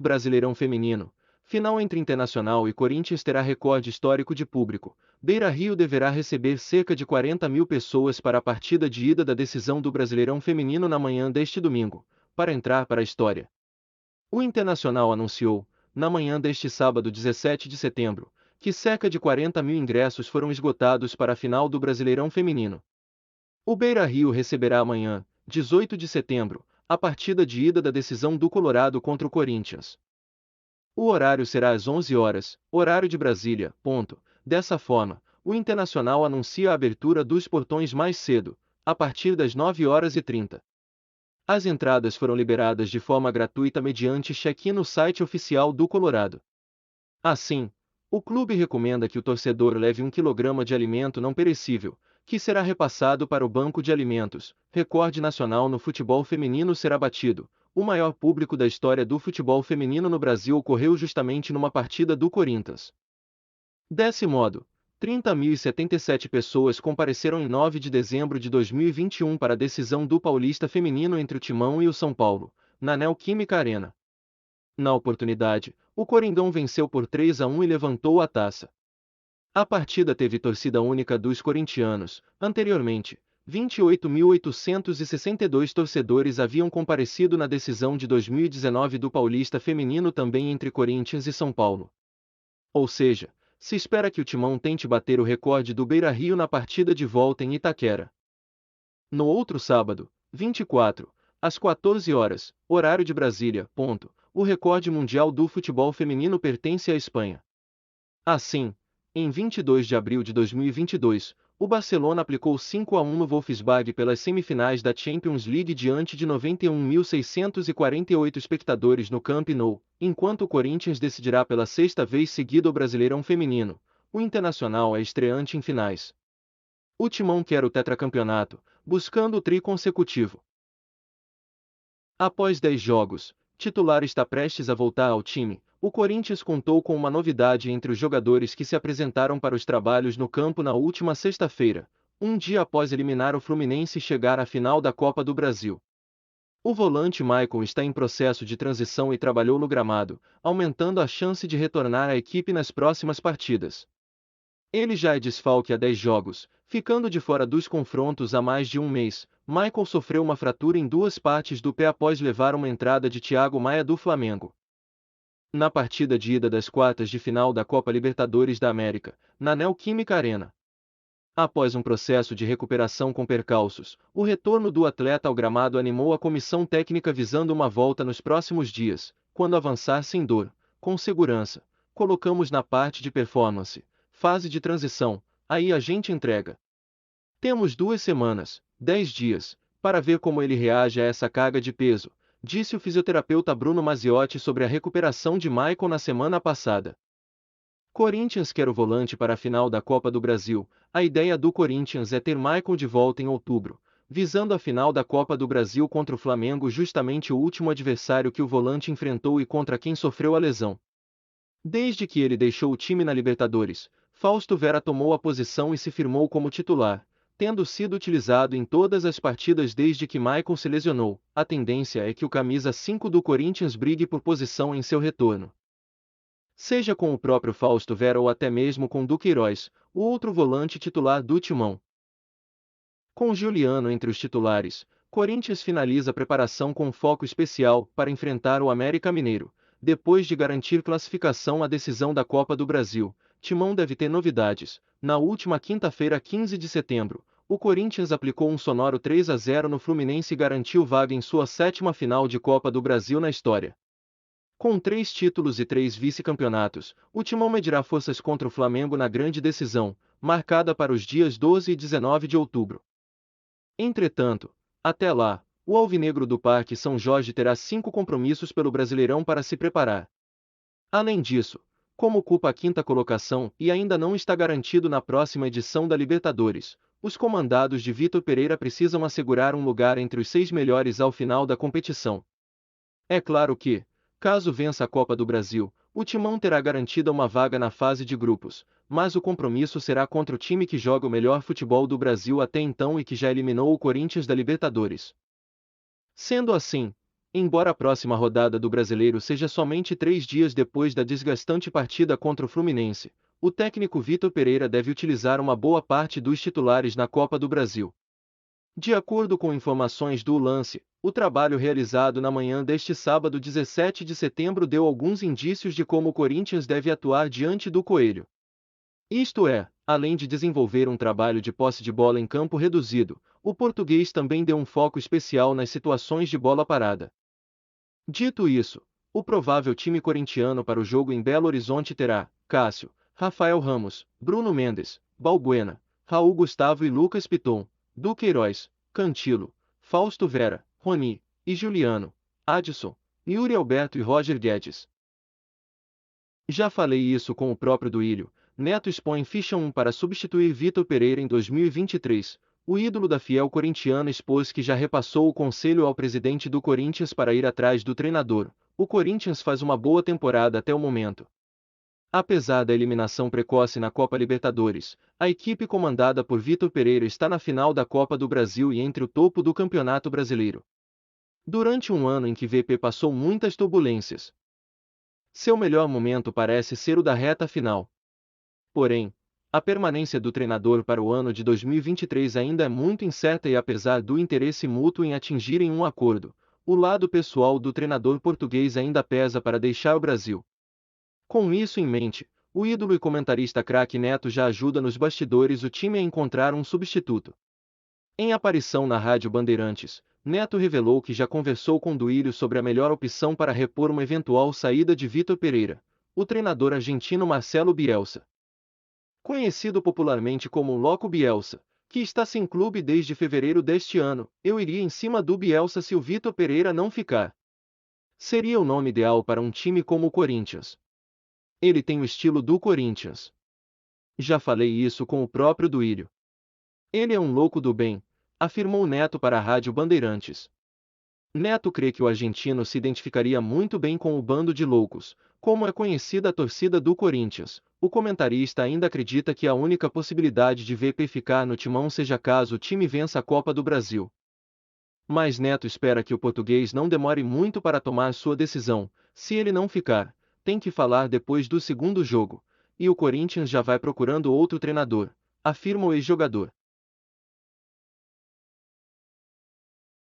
Brasileirão Feminino. Final entre Internacional e Corinthians terá recorde histórico de público. Beira-Rio deverá receber cerca de 40 mil pessoas para a partida de ida da decisão do Brasileirão Feminino na manhã deste domingo, para entrar para a história. O Internacional anunciou, na manhã deste sábado 17 de setembro, que cerca de 40 mil ingressos foram esgotados para a final do Brasileirão Feminino. O Beira-Rio receberá amanhã, 18 de setembro, a partida de ida da decisão do Colorado contra o Corinthians. O horário será às 11 horas, horário de Brasília. Dessa forma, o Internacional anuncia a abertura dos portões mais cedo, a partir das 9h30. As entradas foram liberadas de forma gratuita mediante check-in no site oficial do Colorado. Assim, o clube recomenda que o torcedor leve 1 quilograma de alimento não perecível, que será repassado para o Banco de Alimentos. Recorde nacional no futebol feminino será batido. O maior público da história do futebol feminino no Brasil ocorreu justamente numa partida do Corinthians. Desse modo, 30.077 pessoas compareceram em 9 de dezembro de 2021 para a decisão do Paulista Feminino entre o Timão e o São Paulo, na Neoquímica Arena. Na oportunidade, o Coringão venceu por 3-1 e levantou a taça. A partida teve torcida única dos corintianos. Anteriormente, 28.862 torcedores haviam comparecido na decisão de 2019 do Paulista Feminino também entre Corinthians e São Paulo. Ou seja, se espera que o Timão tente bater o recorde do Beira-Rio na partida de volta em Itaquera. No outro sábado, 24, às 14 horas, horário de Brasília, o recorde mundial do futebol feminino pertence à Espanha. Assim, em 22 de abril de 2022, o Barcelona aplicou 5-1 no Wolfsburg pelas semifinais da Champions League diante de 91.648 espectadores no Camp Nou, enquanto o Corinthians decidirá pela sexta vez seguida o Brasileirão Feminino. O Internacional é estreante em finais. O Timão quer o tetracampeonato, buscando o tri consecutivo. Após 10 jogos, titular está prestes a voltar ao time. O Corinthians contou com uma novidade entre os jogadores que se apresentaram para os trabalhos no campo na última sexta-feira, um dia após eliminar o Fluminense e chegar à final da Copa do Brasil. O volante Maicon está em processo de transição e trabalhou no gramado, aumentando a chance de retornar à equipe nas próximas partidas. Ele já é desfalque há 10 jogos, ficando de fora dos confrontos há mais de um mês. Michael sofreu uma fratura em duas partes do pé após levar uma entrada de Thiago Maia do Flamengo. Na partida de ida das quartas de final da Copa Libertadores da América, na Neoquímica Arena. Após um processo de recuperação com percalços, o retorno do atleta ao gramado animou a comissão técnica visando uma volta nos próximos dias, quando avançar sem dor, com segurança. Colocamos na parte de performance, fase de transição, aí a gente entrega. Temos 2 semanas, 10 dias, para ver como ele reage a essa carga de peso, disse o fisioterapeuta Bruno Maziotti sobre a recuperação de Maicon na semana passada. Corinthians quer o volante para a final da Copa do Brasil. A ideia do Corinthians é ter Maicon de volta em outubro, visando a final da Copa do Brasil contra o Flamengo, justamente o último adversário que o volante enfrentou e contra quem sofreu a lesão. Desde que ele deixou o time na Libertadores, Fausto Vera tomou a posição e se firmou como titular, tendo sido utilizado em todas as partidas desde que Maicon se lesionou. A tendência é que o camisa 5 do Corinthians brigue por posição em seu retorno. Seja com o próprio Fausto Vera ou até mesmo com Duqueiroz, o outro volante titular do Timão. Com Juliano entre os titulares, Corinthians finaliza a preparação com foco especial para enfrentar o América Mineiro. Depois de garantir classificação à decisão da Copa do Brasil, Timão deve ter novidades. Na última quinta-feira, 15 de setembro, o Corinthians aplicou um sonoro 3-0 no Fluminense e garantiu vaga em sua 7ª final de Copa do Brasil na história. Com 3 títulos e 3 vice-campeonatos, o Timão medirá forças contra o Flamengo na grande decisão, marcada para os dias 12 e 19 de outubro. Entretanto, até lá, o Alvinegro do Parque São Jorge terá 5 compromissos pelo Brasileirão para se preparar. Além disso, como ocupa a 5ª colocação e ainda não está garantido na próxima edição da Libertadores, os comandados de Vitor Pereira precisam assegurar um lugar entre os 6 melhores ao final da competição. É claro que, caso vença a Copa do Brasil, o Timão terá garantida uma vaga na fase de grupos, mas o compromisso será contra o time que joga o melhor futebol do Brasil até então e que já eliminou o Corinthians da Libertadores. Sendo assim, Embora a próxima rodada do Brasileiro seja somente 3 dias depois da desgastante partida contra o Fluminense, o técnico Vitor Pereira deve utilizar uma boa parte dos titulares na Copa do Brasil. De acordo com informações do Lance, o trabalho realizado na manhã deste sábado 17 de setembro deu alguns indícios de como o Corinthians deve atuar diante do Coelho. Isto é, além de desenvolver um trabalho de posse de bola em campo reduzido, o português também deu um foco especial nas situações de bola parada. Dito isso, o provável time corintiano para o jogo em Belo Horizonte terá Cássio, Rafael Ramos, Bruno Mendes, Balbuena, Raul Gustavo e Lucas Piton, Duqueiroz, Cantilo, Fausto Vera, Roni e Juliano, Adson, Yuri Alberto e Roger Guedes. Já falei isso com o próprio Duílio. Neto expõe ficha 1 para substituir Vitor Pereira em 2023. O ídolo da fiel corintiana expôs que já repassou o conselho ao presidente do Corinthians para ir atrás do treinador. O Corinthians faz uma boa temporada até o momento. Apesar da eliminação precoce na Copa Libertadores, a equipe comandada por Vitor Pereira está na final da Copa do Brasil e entre o topo do Campeonato Brasileiro. Durante um ano em que VP passou muitas turbulências, seu melhor momento parece ser o da reta final. Porém, a permanência do treinador para o ano de 2023 ainda é muito incerta e apesar do interesse mútuo em atingirem um acordo, o lado pessoal do treinador português ainda pesa para deixar o Brasil. Com isso em mente, o ídolo e comentarista craque Neto já ajuda nos bastidores o time a encontrar um substituto. Em aparição na Rádio Bandeirantes, Neto revelou que já conversou com Duílio sobre a melhor opção para repor uma eventual saída de Vitor Pereira, o treinador argentino Marcelo Bielsa, conhecido popularmente como Loco Bielsa, que está sem clube desde fevereiro deste ano. Eu iria em cima do Bielsa se o Vitor Pereira não ficar. Seria o nome ideal para um time como o Corinthians. Ele tem o estilo do Corinthians. Já falei isso com o próprio Duílio. Ele é um louco do bem, afirmou Neto para a Rádio Bandeirantes. Neto crê que o argentino se identificaria muito bem com o bando de loucos, como é conhecida a torcida do Corinthians. O comentarista ainda acredita que a única possibilidade de VP ficar no timão seja caso o time vença a Copa do Brasil. Mas Neto espera que o português não demore muito para tomar sua decisão. Se ele não ficar, tem que falar depois do segundo jogo, e o Corinthians já vai procurando outro treinador, afirma o ex-jogador.